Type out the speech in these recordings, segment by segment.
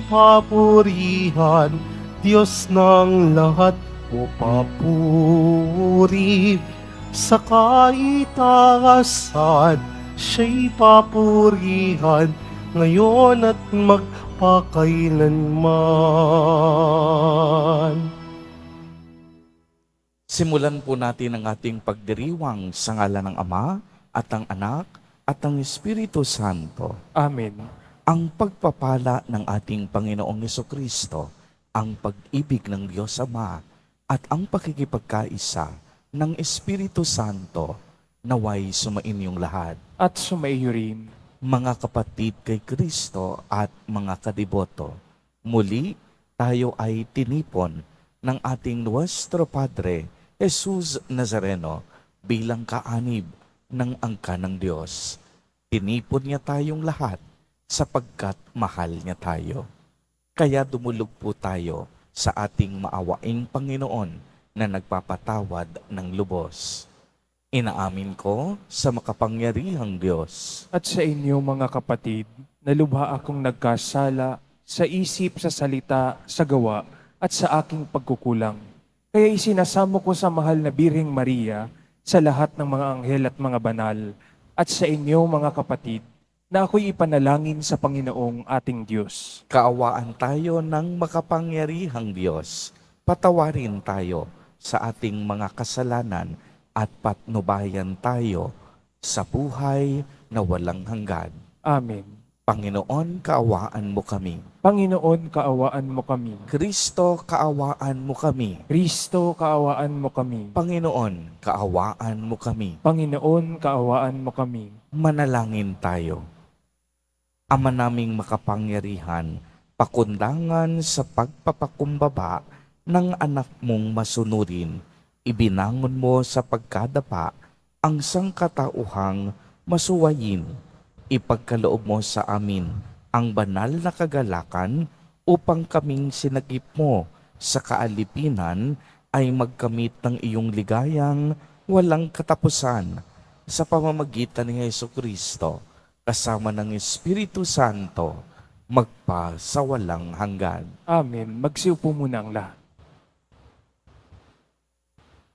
papurihan, Diyos ng lahat mo papuri. Sa kaitaasan, siya'y papurihan, ngayon at magpakailanman. Simulan po natin ang ating pagdiriwang sa ngalan ng Ama at ng Anak at ng Espiritu Santo. Amen. Ang pagpapala ng ating Panginoong Jesucristo, ang pag-ibig ng Diyos Ama at ang pakikipagkaisa ng Espiritu Santo naway sumainyong lahat. At sumaiyo rin. Mga kapatid kay Kristo at mga kadiboto, muli tayo ay tinipon ng ating Nuestro Padre, Jesus Nazareno, bilang kaanib ng angka ng Diyos. Tinipon niya tayong lahat sapagkat mahal niya tayo. Kaya dumulog po tayo sa ating maawaing Panginoon na nagpapatawad ng lubos. Inaamin ko sa makapangyarihang Diyos At sa inyo mga kapatid, na lubha akong nagkasala sa isip, sa salita, sa gawa, at sa aking pagkukulang. Kaya isinasamo ko sa mahal na Birheng Maria, sa lahat ng mga anghel at mga banal, at sa inyo mga kapatid, na ako'y ipanalangin sa Panginoong ating Diyos. kaawaan tayo ng makapangyarihang Diyos. Patawarin tayo sa ating mga kasalanan at patnubayan tayo sa buhay na walang hanggan. Amen. Panginoon, kaawaan mo kami. Panginoon, kaawaan mo kami. Kristo, kaawaan mo kami. Kristo, kaawaan mo kami. Panginoon, kaawaan mo kami. Panginoon, kaawaan mo kami. Manalangin tayo. Ama naming makapangyarihan, pakundangan sa pagpapakumbaba ng anak mong masunurin, ibinangon mo sa pagkadapa ang sangkatauhang masuwayin. Ipagkaloob mo sa amin ang banal na kagalakan upang kaming sinagip mo sa kaalipinan ay magkamit ng iyong ligayang walang katapusan sa pamamagitan ni Jesucristo kasama ng Espiritu Santo magpa sa walang hanggan. Amen. Magsiupo muna ang lahat.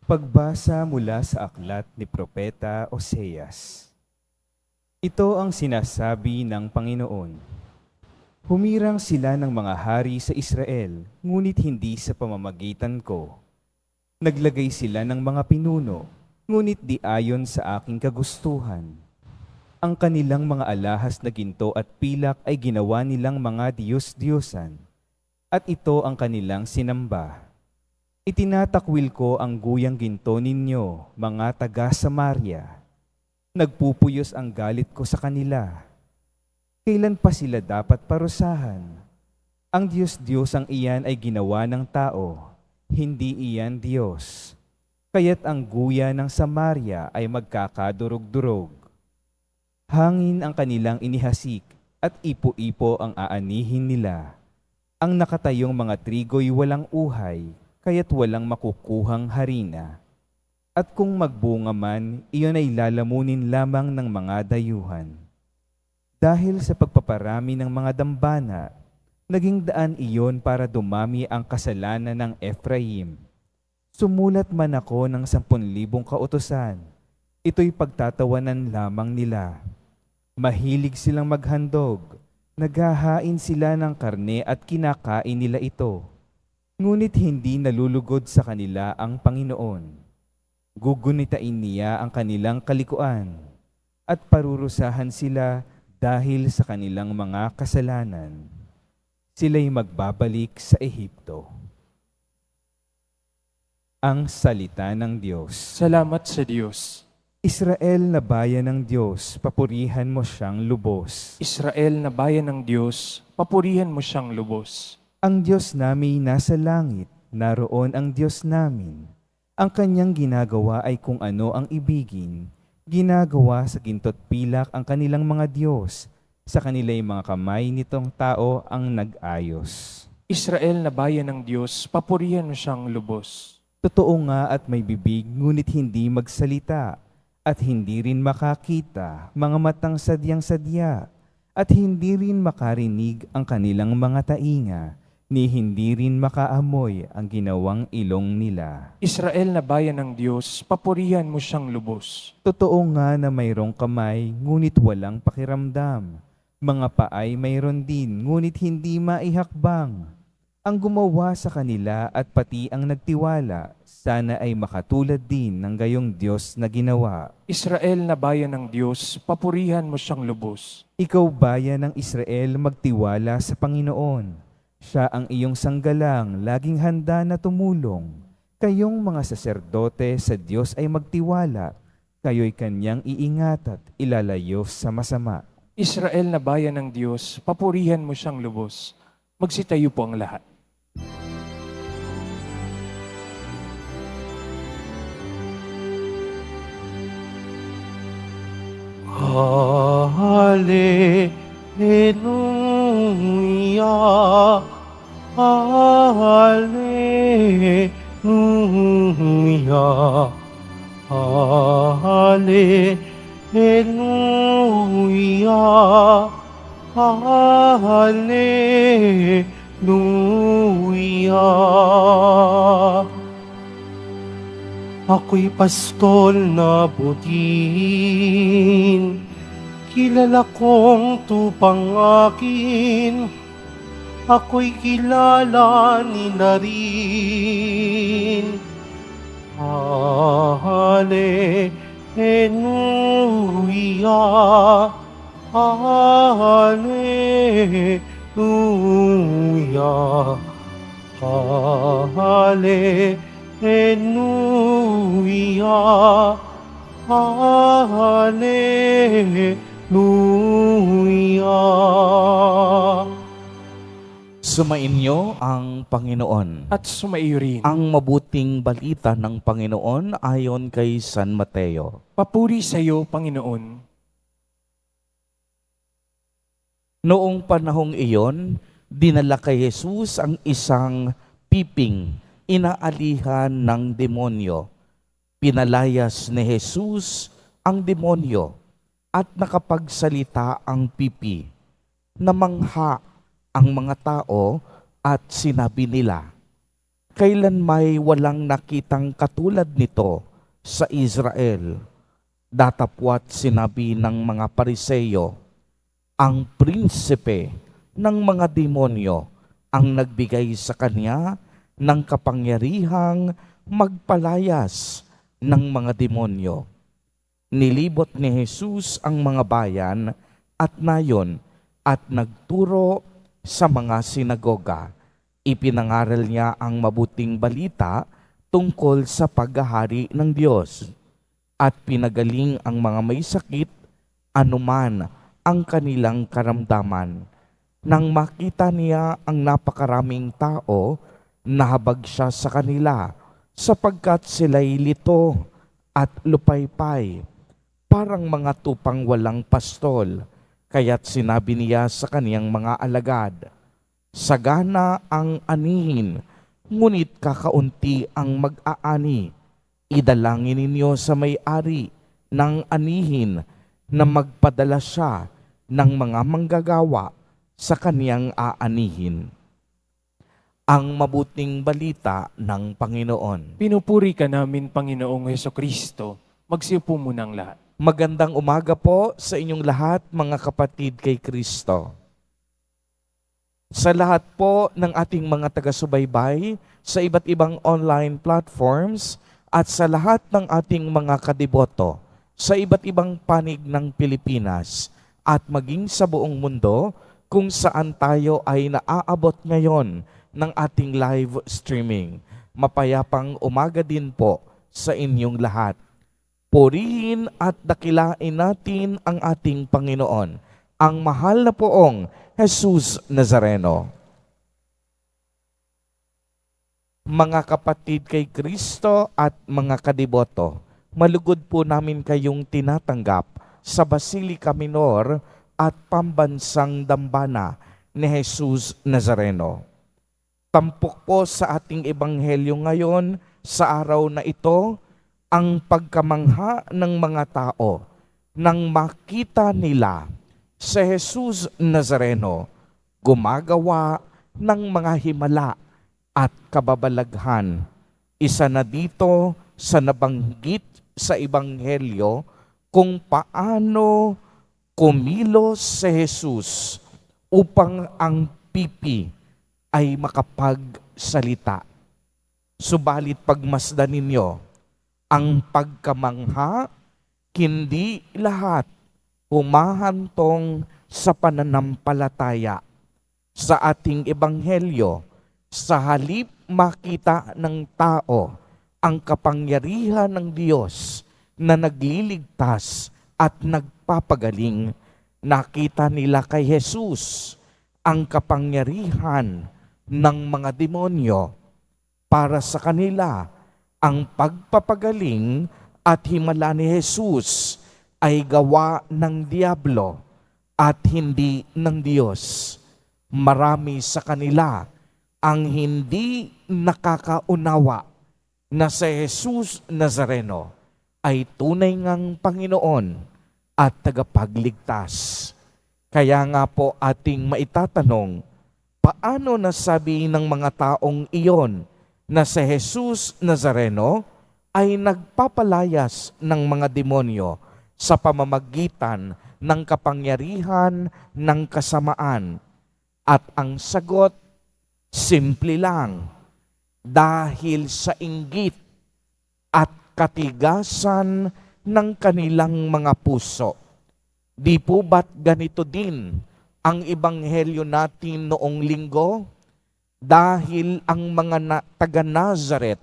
Pagbasa mula sa aklat ni Propeta Oseas. Ito ang sinasabi ng Panginoon. Humirang sila ng mga hari sa Israel, ngunit hindi sa pamamagitan ko. Naglagay sila ng mga pinuno, ngunit di ayon sa aking kagustuhan. Ang kanilang mga alahas na ginto at pilak ay ginawa nilang mga diyos-diyosan, at ito ang kanilang sinamba. Itinatakwil ko ang guyang ginto ninyo, mga taga-Samaria. Nagpupuyos ang galit ko sa kanila. Kailan pa sila dapat parusahan? Ang Diyos-Diyosang iyan ay ginawa ng tao, hindi iyan Diyos. Kaya't ang guya ng Samaria ay magkakadurog-durog. Hangin ang kanilang inihasik at ipo-ipo ang aanihin nila. Ang nakatayong mga trigo'y walang uhay, kaya't walang makukuhang harina. At kung magbunga man, iyon ay lalamunin lamang ng mga dayuhan. Dahil sa pagpaparami ng mga dambana, naging daan iyon para dumami ang kasalanan ng Ephraim. Sumulat man ako ng 10,000 kautusan, ito'y pagtatawanan lamang nila. Mahilig silang maghandog, naghahain sila ng karne at kinakain nila ito. Ngunit hindi nalulugod sa kanila ang Panginoon. Gugunitain niya ang kanilang kalikuan at parurusahan sila dahil sa kanilang mga kasalanan. Sila'y magbabalik sa Ehipto. Ang salita ng Diyos. Salamat sa Diyos. Israel na bayan ng Diyos, papurihan mo siyang lubos. Israel na bayan ng Diyos, papurihan mo siyang lubos. Ang Diyos namin nasa langit, naroon ang Diyos namin. Ang kanyang ginagawa ay kung ano ang ibigin. Ginagawa sa ginto't pilak ang kanilang mga Diyos. Sa kanila'y mga kamay nitong tao ang nag-ayos. Israel na bayan ng Diyos, papurihan mo siyang lubos. Totoo nga at may bibig, ngunit hindi magsalita. At hindi rin makakita, mga matang sadyang-sadya. at hindi rin makarinig ang kanilang mga tainga, ni hindi rin makaamoy ang ginawang ilong nila. Israel na bayan ng Diyos, papurihan mo siyang lubos. Totoo nga na mayroong kamay, ngunit walang pakiramdam. Mga paay mayroon din, ngunit hindi maihakbang. Ang gumawa sa kanila at pati ang nagtiwala, sana ay makatulad din ng gayong Diyos na ginawa. Israel na bayan ng Diyos, papurihan mo siyang lubos. Ikaw bayan ng Israel, magtiwala sa Panginoon. Siya ang iyong sanggalang, laging handa na tumulong. Kayong mga saserdote sa Diyos ay magtiwala. Kayo'y kanyang iingat at ilalayo sa masama. Israel na bayan ng Diyos, papurihan mo siyang lubos. Magsitayo po ang lahat. Hallelujah, Hallelujah, Hallelujah, Hallelujah. Ako'y pastol na budin, kilala kong tupang akin, ako'y kilala ni na rin. Hallelujah, Hallelujah, Hallelujah, Hallelujah. Sumainyo ang Panginoon. At sumaiyo rin. Ang mabuting balita ng Panginoon ayon kay San Mateo. Papuri sa iyo, Panginoon. Noong panahong iyon, dinala kay Jesus ang isang piping, inaalihan ng demonyo. Pinalayas ni Jesus ang demonyo at nakapagsalita ang pipi. Namangha ang mga tao at sinabi nila, kailan may walang nakitang katulad nito sa Israel. Datapwat sinabi ng mga Pariseyo, ang prinsipe ng mga demonyo ang nagbigay sa kanya ng kapangyarihang magpalayas ng mga demonyo. Nilibot ni Jesus ang mga bayan at nayon at nagturo sa mga sinagoga. Ipinangaral niya ang mabuting balita tungkol sa paghahari ng Diyos at pinagaling ang mga may sakit anuman ang kanilang karamdaman. Nang makita niya ang napakaraming tao, nahabag siya sa kanila sapagkat sila'y lito at lupaypay, parang mga tupang walang pastol. Kaya't sinabi niya sa kaniyang mga alagad, sagana ang anihin, ngunit kakaunti ang mag-aani. Idalangin ninyo sa may-ari ng anihin na magpadala siya ng mga manggagawa sa kaniyang aanihin. Ang mabuting balita ng Panginoon. Pinupuri ka namin, Panginoong Hesukristo. Magsiupo muna ang lahat. Magandang umaga po sa inyong lahat, mga kapatid kay Kristo. Sa lahat po ng ating mga taga-subaybay sa iba't ibang online platforms at sa lahat ng ating mga kadiboto sa iba't ibang panig ng Pilipinas at maging sa buong mundo kung saan tayo ay naaabot ngayon ng ating live streaming. Mapayapang umaga din po sa inyong lahat. Purihin at dakilain natin ang ating Panginoon, ang mahal na poong Jesus Nazareno. Mga kapatid kay Kristo at mga kadiboto, malugod po namin kayong tinatanggap sa Basilica Minor at Pambansang Dambana ni Jesus Nazareno. Tampok po sa ating ebanghelyo ngayon sa araw na ito ang pagkamangha ng mga tao nang makita nila Si Jesus Nazareno, gumagawa ng mga himala at kababalaghan. Isa na dito sa nabanggit sa Ebanghelyo kung paano kumilos si Jesus upang ang pipi ay makapagsalita. Subalit pagmasdan ninyo, ang pagkamangha, hindi lahat humahantong sa pananampalataya sa ating ebanghelyo. Sa halip makita ng tao ang kapangyarihan ng Diyos na nagliligtas at nagpapagaling, nakita nila kay Jesus ang kapangyarihan ng mga demonyo. Para sa kanila, ang pagpapagaling at himala ni Jesus ay gawa ng diablo at hindi ng Diyos. Marami sa kanila ang hindi nakakaunawa na si Jesus Nazareno ay tunay ngang Panginoon at tagapagligtas. Kaya nga po ating maitatanong, paano nasabi ng mga taong iyon na si Jesus Nazareno ay nagpapalayas ng mga demonyo sa pamamagitan ng kapangyarihan ng kasamaan? At ang sagot, simple lang, dahil sa inggit at katigasan ng kanilang mga puso. Di po ba't ganito din ang ebanghelyo natin noong linggo? Dahil ang mga taga Nazaret,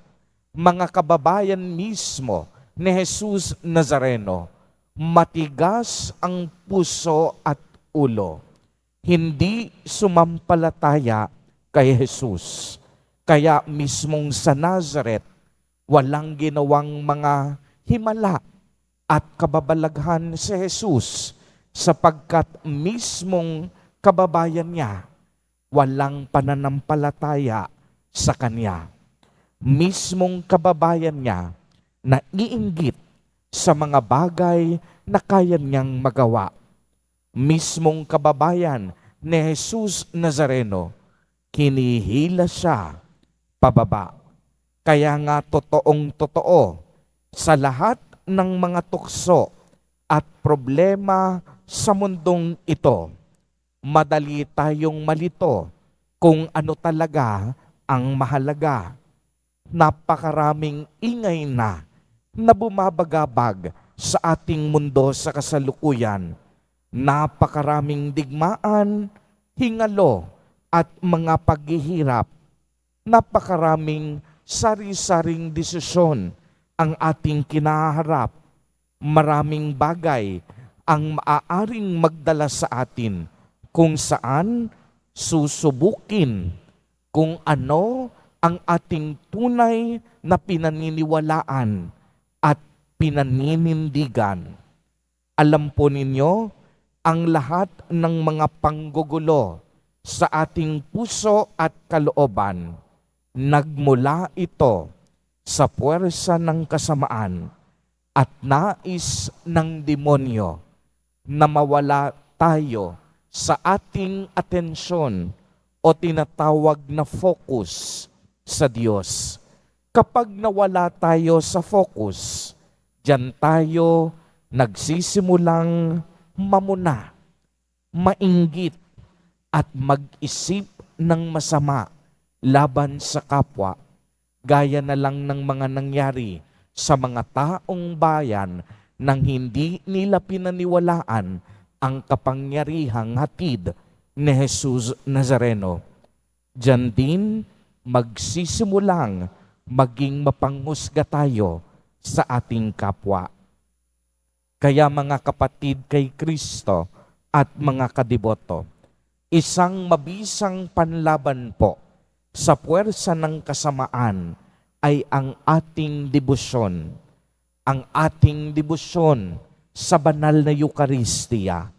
mga kababayan mismo ni Jesus Nazareno, matigas ang puso at ulo. Hindi sumampalataya kay Jesus. Kaya mismong sa Nazaret, walang ginawang mga himala at kababalaghan si Jesus sapagkat mismong kababayan niya, walang pananampalataya sa Kanya. Mismong kababayan niya na iinggit sa mga bagay na kaya niyang magawa. Mismong kababayan ni Jesus Nazareno, kinihila siya pababa. Kaya nga totoong-totoo sa lahat ng mga tukso at problema sa mundong ito, madali tayong malito kung ano talaga ang mahalaga. Napakaraming ingay na bumabagabag sa ating mundo sa kasalukuyan. Napakaraming digmaan, hingalo at mga paghihirap. Napakaraming sari-saring desisyon ang ating kinaharap. Maraming bagay ang maaaring magdala sa atin kung saan susubukin kung ano ang ating tunay na pinaniniwalaan at pinaninindigan. Alam po ninyo, ang lahat ng mga panggugulo sa ating puso at kalooban, nagmula ito sa puwersa ng kasamaan at nais ng demonyo na mawala tayo sa ating atensyon o tinatawag na focus sa Diyos. Kapag nawala tayo sa focus, diyan tayo nagsisimulang mamuna, mainggit at mag-isip ng masama laban sa kapwa, gaya na lang ng mga nangyari sa mga taong bayan nang hindi nila pinaniwalaan ang kapangyarihang hatid ni Jesus Nazareno. Diyan din magsisimulang maging mapanghusga tayo sa ating kapwa. Kaya mga kapatid kay Kristo at mga kadiboto, isang mabisang panlaban po sa puwersa ng kasamaan ay ang ating debosyon. Ang ating debosyon sa banal na Eucharistia.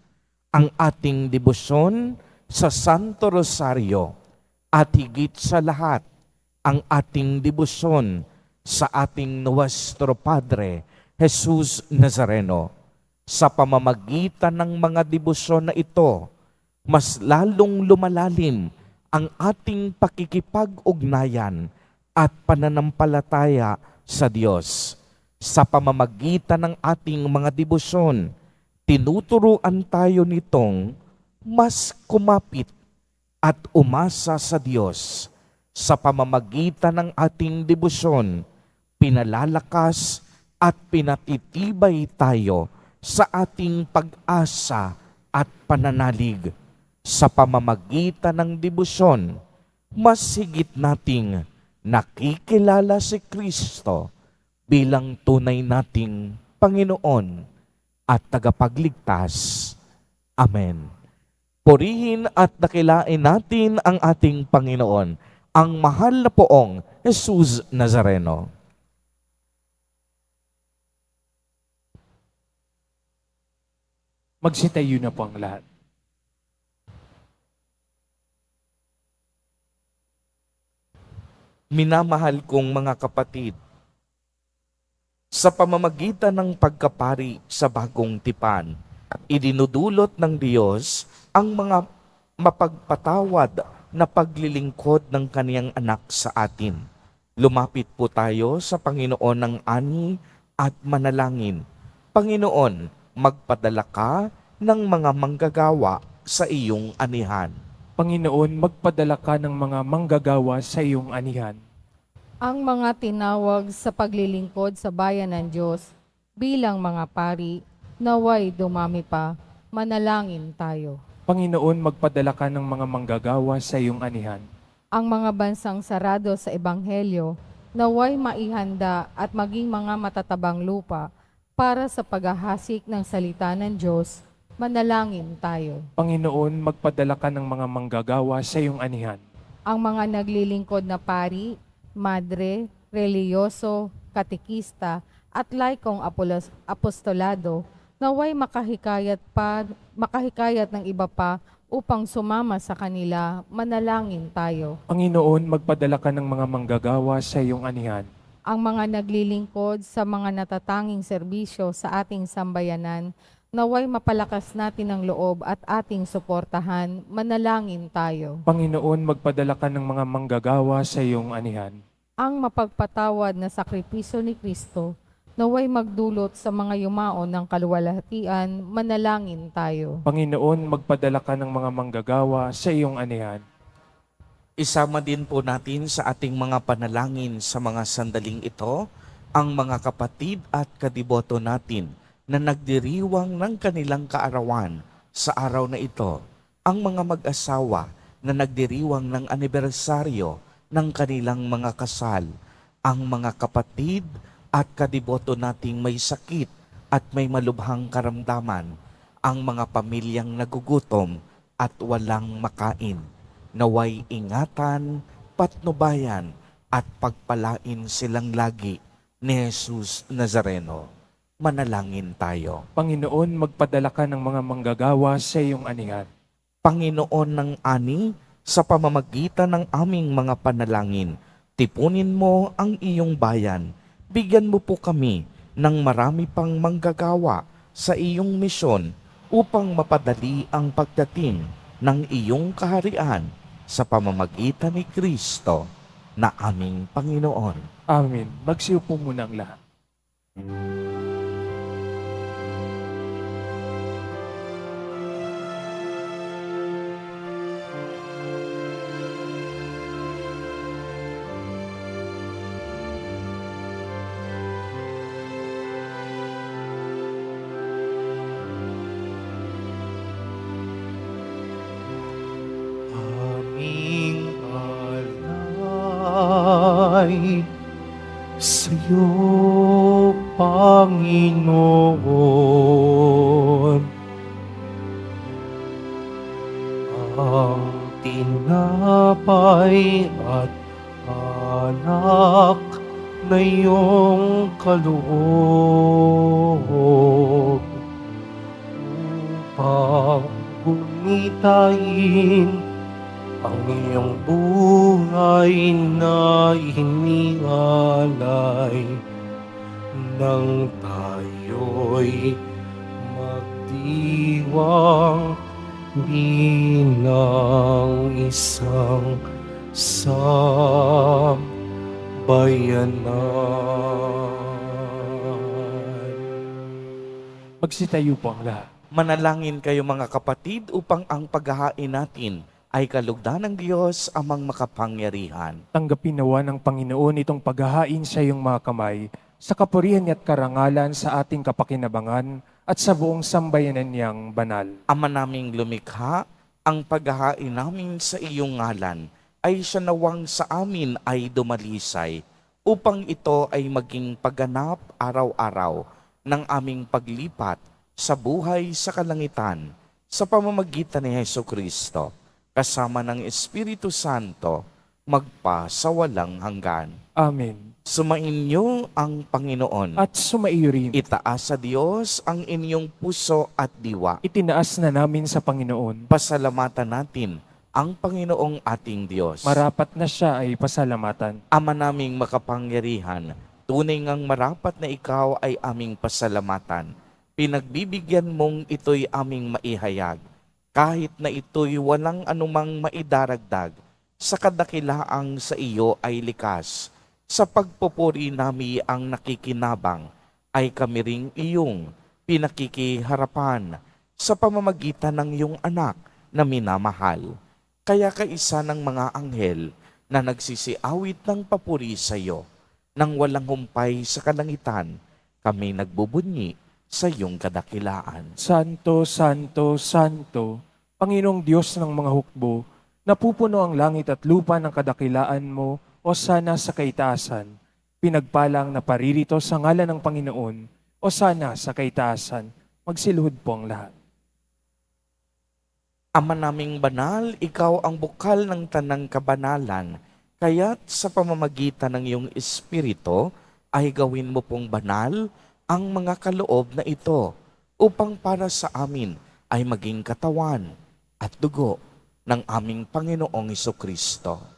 Ang ating debosyon sa Santo Rosario. At higit sa lahat, ang ating debosyon sa ating Nuestro Padre, Jesus Nazareno. Sa pamamagitan ng mga debosyon na ito, mas lalong lumalalim ang ating pakikipag-ugnayan at pananampalataya sa Diyos. Sa pamamagitan ng ating mga debosyon, tinuturuan tayo nitong mas kumapit at umasa sa Diyos. Sa pamamagitan ng ating debosyon, pinalalakas at pinatitibay tayo sa ating pag-asa at pananalig. Sa pamamagitan ng debosyon, mas higit nating nakikilala si Kristo bilang tunay nating Panginoon at tagapagligtas. Amen. Purihin at dakilain natin ang ating Panginoon, ang mahal na poong Jesus Nazareno. Magsitayo na po ang lahat. Minamahal kong mga kapatid, sa pamamagitan ng pagkapari sa bagong tipan, idinudulot ng Diyos ang mga mapagpatawad na paglilingkod ng kaniyang anak sa atin. Lumapit po tayo sa Panginoon ng ani at manalangin. Panginoon, magpadala ka ng mga manggagawa sa iyong anihan. Panginoon, magpadala ka ng mga manggagawa sa iyong anihan. Ang mga tinawag sa paglilingkod sa bayan ng Diyos bilang mga pari, naway dumami pa, manalangin tayo. Panginoon, magpadala ka ng mga manggagawa sa iyong anihan. Ang mga bansang sarado sa Ebanghelyo, naway maihanda at maging mga matatabang lupa para sa paghahasik ng salita ng Diyos, manalangin tayo. Panginoon, magpadala ka ng mga manggagawa sa iyong anihan. Ang mga naglilingkod na pari, madre, reliyoso, katekista, at laikong apostolado, naway makahikayat ng iba pa upang sumama sa kanila, manalangin tayo. Panginoon, magpadala ka ng mga manggagawa sa iyong anihan. Ang mga naglilingkod sa mga natatanging serbisyo sa ating sambayanan, naway mapalakas natin ang loob at ating suportahan, manalangin tayo. Panginoon, magpadala ka ng mga manggagawa sa iyong anihan. Ang mapagpatawad na sakripisyo ni Kristo, naway magdulot sa mga yumao ng kaluwalhatian, manalangin tayo. Panginoon, magpadala ka ng mga manggagawa sa iyong anihan. Isama din po natin sa ating mga panalangin sa mga sandaling ito, ang mga kapatid at kadiboto natin na nagdiriwang ng kanilang kaarawan sa araw na ito, ang mga mag-asawa na nagdiriwang ng anibersaryo ng kanilang mga kasal, ang mga kapatid at kadiboto nating may sakit at may malubhang karamdaman, ang mga pamilyang nagugutom at walang makain. Naway ingatan, patnubayan at pagpalain silang lagi ni Jesus Nazareno. Manalangin tayo. Panginoon, magpadala ka ng mga manggagawa sa iyong anihan. Panginoon ng ani, sa pamamagitan ng aming mga panalangin, tipunin mo ang iyong bayan. Bigyan mo po kami ng marami pang manggagawa sa iyong misyon upang mapadali ang pagdating ng iyong kaharian sa pamamagitan ni Kristo na aming Panginoon. Amen. Magsiupo muna ang lahat. Aming alay sa'yo, Panginoon. Ang tinapay at alak na iyong kaloob upang gunitain ang iyong buhay na inialay nang tayo'y nagdiwang bilang isang sambayanan. Magsitayo po ang lahat. Manalangin kayo mga kapatid upang ang paghahain natin ay kalugdan ng Diyos amang makapangyarihan. Tanggapin nawa ng Panginoon itong paghahain sa iyong mga kamay, sa kapurihan at karangalan sa ating kapakinabangan at sa buong sambayanan niyang banal. Ama naming lumikha, ang paghahain namin sa iyong ngalan ay siya nawang sa amin ay dumalisay upang ito ay maging pagganap araw-araw ng aming paglipat sa buhay sa kalangitan sa pamamagitan ni Hesukristo kasama ng Espiritu Santo magpa sa walang hanggan. Amen. Sumainyo ang Panginoon. At sumaiyo rin. Itaas sa Diyos ang inyong puso at diwa. Itinaas na namin sa Panginoon. Pasalamatan natin ang Panginoong ating Diyos. Marapat na siya ay pasalamatan. Ama naming makapangyarihan, tunay ngang marapat na ikaw ay aming pasalamatan. Pinagbibigyan mong ito'y aming maihayag, kahit na ito'y walang anumang maidaragdag, sa kadakilaang sa iyo ay likas. Sa pagpupuri nami ang nakikinabang, ay kami ring iyong pinakikiharapan sa pamamagitan ng iyong anak na minamahal. Kaya kaisa ng mga anghel na nagsisiawit ng papuri sa iyo, nang walang humpay sa kalangitan, kami nagbubunyi sa iyong kadakilaan. Santo, Santo, Santo, Panginoong Diyos ng mga hukbo, napupuno ang langit at lupa ng kadakilaan mo, o sana sa kaitaasan. Pinagpalang na paririto sa ngalan ng Panginoon, o sana sa kaitaasan. Magsiluhod po ang lahat. Ama naming banal, ikaw ang bukal ng tanang kabanalan, kaya't sa pamamagitan ng iyong Espiritu ay gawin mo pong banal ang mga kaloob na ito upang para sa amin ay maging katawan at dugo ng aming Panginoong Hesukristo.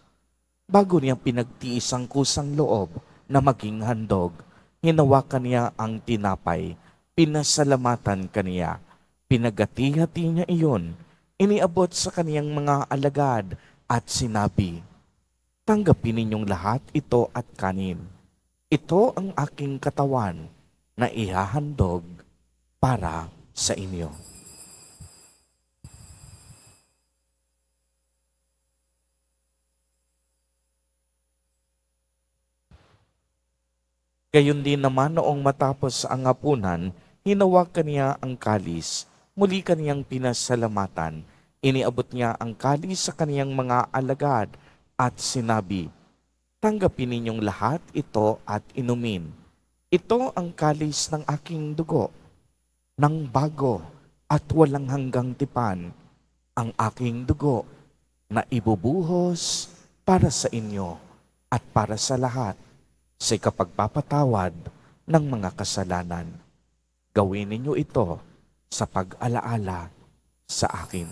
Bago niya pinagtiis ang kusang loob na maging handog, hinawakan niya ang tinapay, pinasalamatan kaniya, pinagati-hati niya iyon, iniabot sa kaniyang mga alagad at sinabi, "Tanggapin ninyong lahat ito at kanin. Ito ang aking katawan na ihahandog para sa inyo." Gayon din naman noong matapos ang hapunan, hinawakan niya ang kalis, muli kaniyang pinasalamatan, iniabot niya ang kalis sa kaniyang mga alagad at sinabi, "Tanggapin ninyong lahat ito at inumin. Ito ang kalis ng aking dugo, ng bago at walang hanggang tipan, ang aking dugo na ibubuhos para sa inyo at para sa lahat sa kapagpapatawad ng mga kasalanan. Gawin ninyo ito sa pag-alaala sa akin."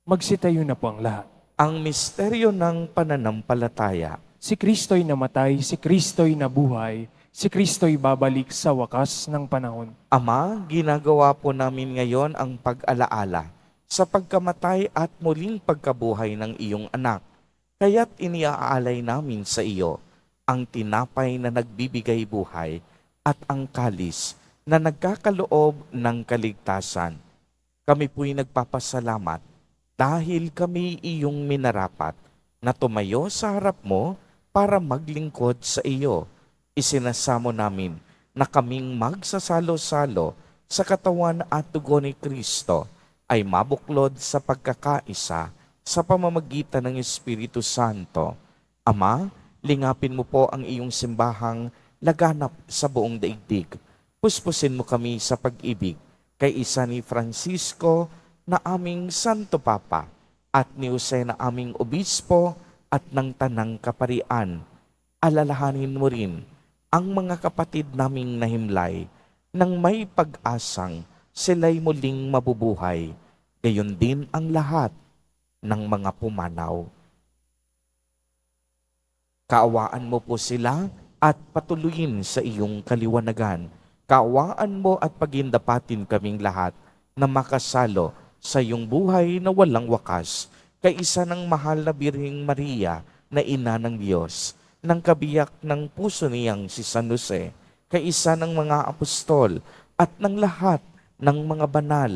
Magsitayo na po ang lahat. Ang misteryo ng pananampalataya. Si Kristo'y namatay, si Kristo'y nabuhay, si Kristo'y babalik sa wakas ng panahon. Ama, ginagawa po namin ngayon ang pag-alaala sa pagkamatay at muling pagkabuhay ng iyong anak. Kaya't iniaalay namin sa iyo ang tinapay na nagbibigay buhay at ang kalis na nagkakaloob ng kaligtasan. Kami po'y nagpapasalamat dahil kami iyong minarapat na tumayo sa harap mo para maglingkod sa iyo. Isinasamo namin na kaming magsasalo-salo sa katawan at dugo ni Kristo ay mabuklod sa pagkakaisa sa pamamagitan ng Espiritu Santo. Ama, lingapin mo po ang iyong simbahang laganap sa buong daigdig. Puspusin mo kami sa pag-ibig kay isa ni Francisco na aming Santo Papa at ni Jose na aming Obispo at ng Tanang Kaparian. Alalahanin mo rin ang mga kapatid naming nahimlay nang may pag-asang sila'y muling mabubuhay, gayon din ang lahat ng mga pumanaw. Kaawaan mo po sila at patuloyin sa iyong kaliwanagan. Kaawaan mo at pagindapatin kaming lahat na makasalo sa iyong buhay na walang wakas, kaisa ng mahal na Birheng Maria na ina ng Diyos, ng kabiyak ng puso niyang si San Jose, kaisa ng mga apostol at ng lahat ng mga banal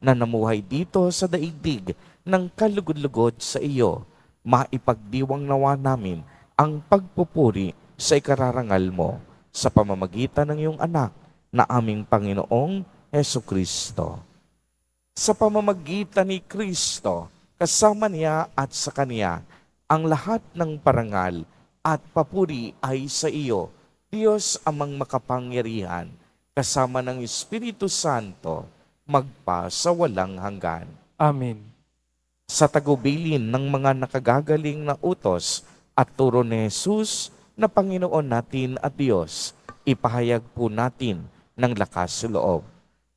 na namuhay dito sa daigdig ng kalugod-lugod sa iyo. Maipagdiwang nawa namin ang pagpupuri sa ikararangal mo sa pamamagitan ng iyong anak na aming Panginoong Heso Kristo. Sa pamamagitan ni Kristo, kasama niya at sa Kanya, ang lahat ng parangal at papuri ay sa iyo, Diyos amang makapangyarihan, kasama ng Espiritu Santo, magpa sa walang hanggan. Amen. Sa tagubilin ng mga nakagagaling na utos at turo ni Jesus na Panginoon natin at Diyos, ipahayag po natin ng lakas sa loob.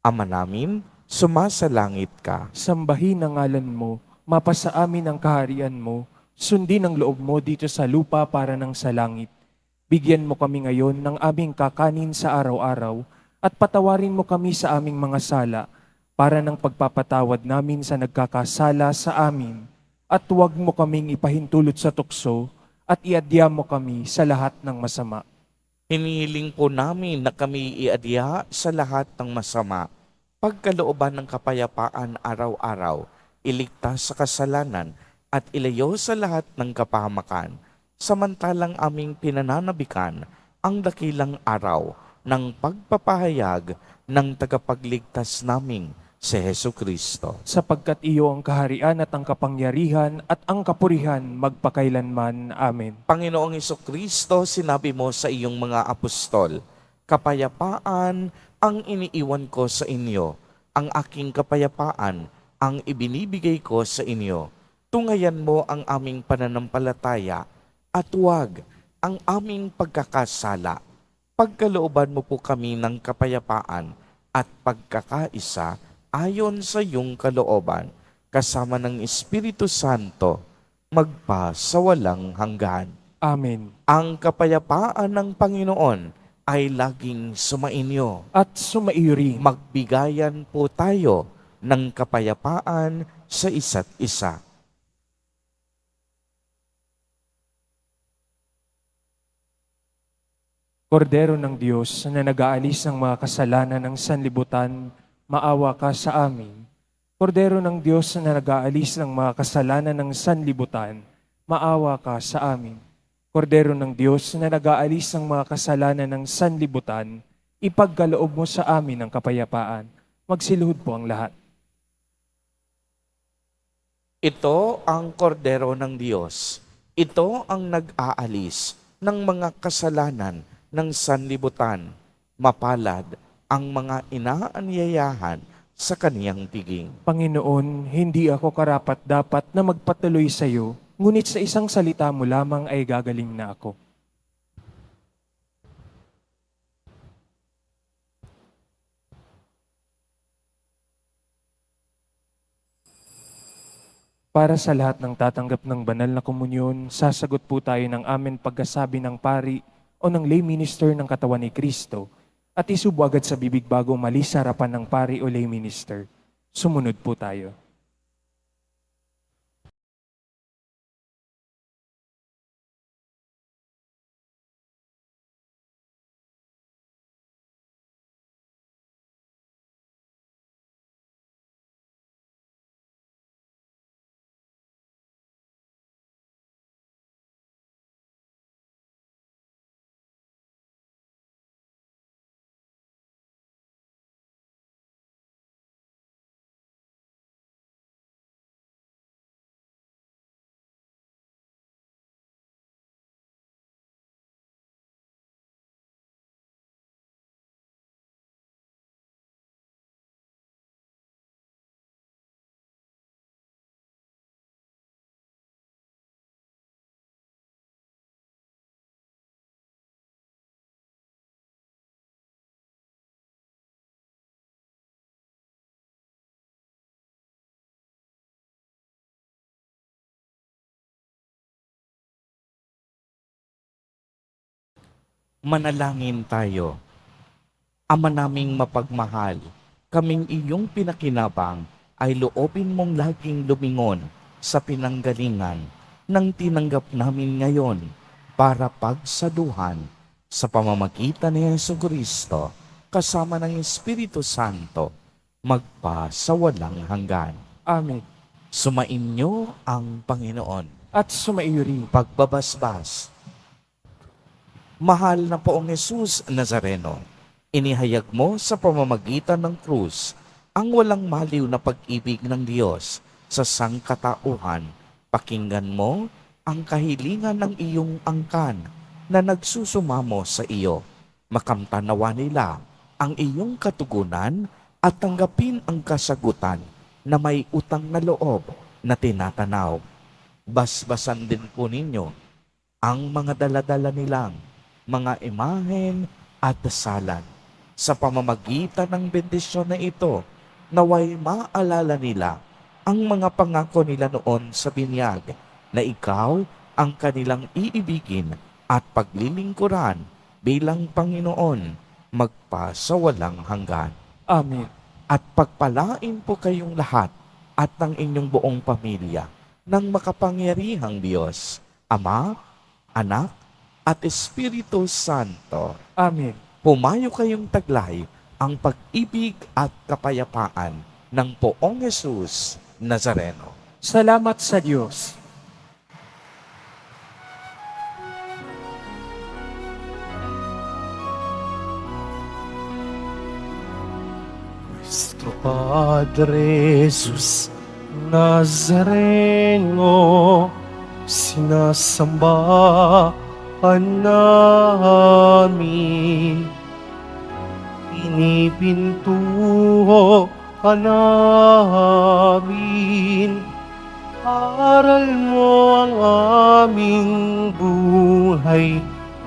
Ama namin, sumasalangit ka. Sambahin ang ngalan mo, mapasa amin ang kaharian mo, sundin ang loob mo dito sa lupa para ng sa langit. Bigyan mo kami ngayon ng aming kakanin sa araw-araw at patawarin mo kami sa aming mga sala para ng pagpapatawad namin sa nagkakasala sa amin. At huwag mo kaming ipahintulot sa tukso at iadya mo kami sa lahat ng masama. Hinihiling po namin na kami iadya sa lahat ng masama, pagkalooban ng kapayapaan araw-araw, iligtas sa kasalanan at ilayo sa lahat ng kapahamakan, samantalang aming pinananabikan ang dakilang araw ng pagpapahayag ng tagapagligtas naming si Heso Kristo. Sapagkat iyo ang kaharian at ang kapangyarihan at ang kapurihan magpakailanman. Amen. Panginoong Kristo, sinabi mo sa iyong mga apostol, kapayapaan ang iniiwan ko sa inyo, ang aking kapayapaan ang ibinibigay ko sa inyo. Tungayan mo ang aming pananampalataya at huwag ang aming pagkakasala. Pagkalooban mo po kami ng kapayapaan at pagkakaisa ayon sa iyong kalooban, kasama ng Espiritu Santo, magpa sa walang hanggan. Amen. Ang kapayapaan ng Panginoon ay laging sumainyo. At sumaiyo rin. Magbigayan po tayo ng kapayapaan sa isa't isa. Kordero ng Diyos na nag-aalis ng mga kasalanan ng sanlibutan, maawa ka sa amin. Kordero ng Diyos na nag-aalis ng mga kasalanan ng sanlibutan, maawa ka sa amin. Kordero ng Diyos na nag-aalis ng mga kasalanan ng sanlibutan, ipagkaloob mo sa amin ang kapayapaan. Magsiluhod po ang lahat. Ito ang kordero ng Diyos. Ito ang nag-aalis ng mga kasalanan ng sanlibutan. Mapalad ang mga inaanyayahan sa kaniyang piging. Panginoon, hindi ako karapat-dapat na magpatuloy sa iyo, ngunit sa isang salita mo lamang ay gagaling na ako. Para sa lahat ng tatanggap ng banal na komunyon, sasagot po tayo ng amen pagkasabi ng pari o ng lay minister ng katawan ni Kristo at isubo agad sa bibig bago umalis sa harapan ng pari o lay minister. Sumunod po tayo. Manalangin tayo. Ama naming mapagmahal, kaming iyong pinakinabang ay loobin mong laging lumingon sa pinanggalingan ng tinanggap namin ngayon para pagsaduhan sa pamamagitan ni Jesucristo kasama ng Espiritu Santo magpa sa walang hanggan. Amen. Sumainyo ang Panginoon. At sumaiyo rin. Pagbabasbas. Mahal na Poong Jesus Nazareno, inihayag mo sa pamamagitan ng krus ang walang maliw na pag-ibig ng Diyos sa sangkatauhan. Pakinggan mo ang kahilingan ng iyong angkan na nagsusumamo sa iyo. Makamtanawa nila ang iyong katugunan at tanggapin ang kasagutan na may utang na loob na tinatanaw. Basbasan din po ninyo ang mga daladala nilang mga imahen at dasalan. Sa pamamagitan ng bendisyon na ito, naway maalala nila ang mga pangako nila noon sa binyag na ikaw ang kanilang iibigin at paglilingkuran bilang Panginoon magpa sa walang hanggan. Amen. At pagpalain po kayong lahat at ng inyong buong pamilya ng makapangyarihang Diyos, Ama, Anak, at Espiritu Santo. Amen. Humayo kayong taglay ang pag-ibig at kapayapaan ng Poong Jesus Nazareno. Salamat sa Diyos. Nuestro Padre Jesus Nazareno, sinasamba namin, pinipintuho ka namin, aral mo ang aming buhay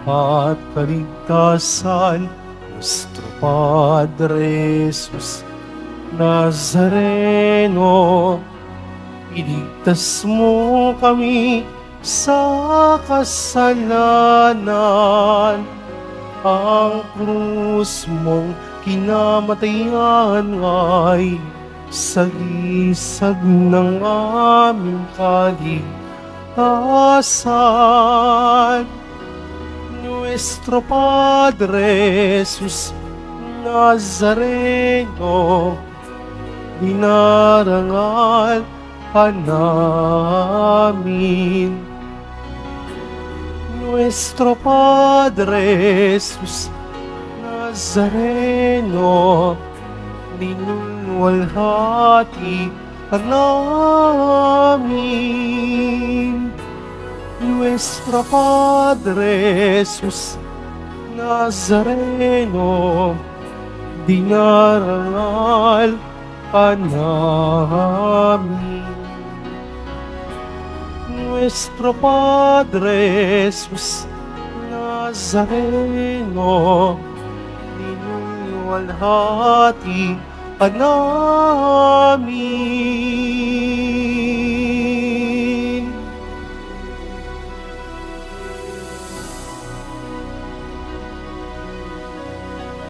at kaligtasan. Nuestro Padre Jesus Nazareno, iligtas mo kami sa kasalanan. Ang krus mong kinamatayan ay sagisag ng aming kaligtasan. Nuestro Padre Jesus Nazareno, dinarangal ka namin. Nuestro Padre Jesus Nazareno, dinulwalhati ka namin. Nuestro Padre Jesus Nazareno, dinarangal ka namin. Nuestro Padre Jesus Nazareno, dinulwalhati ka namin.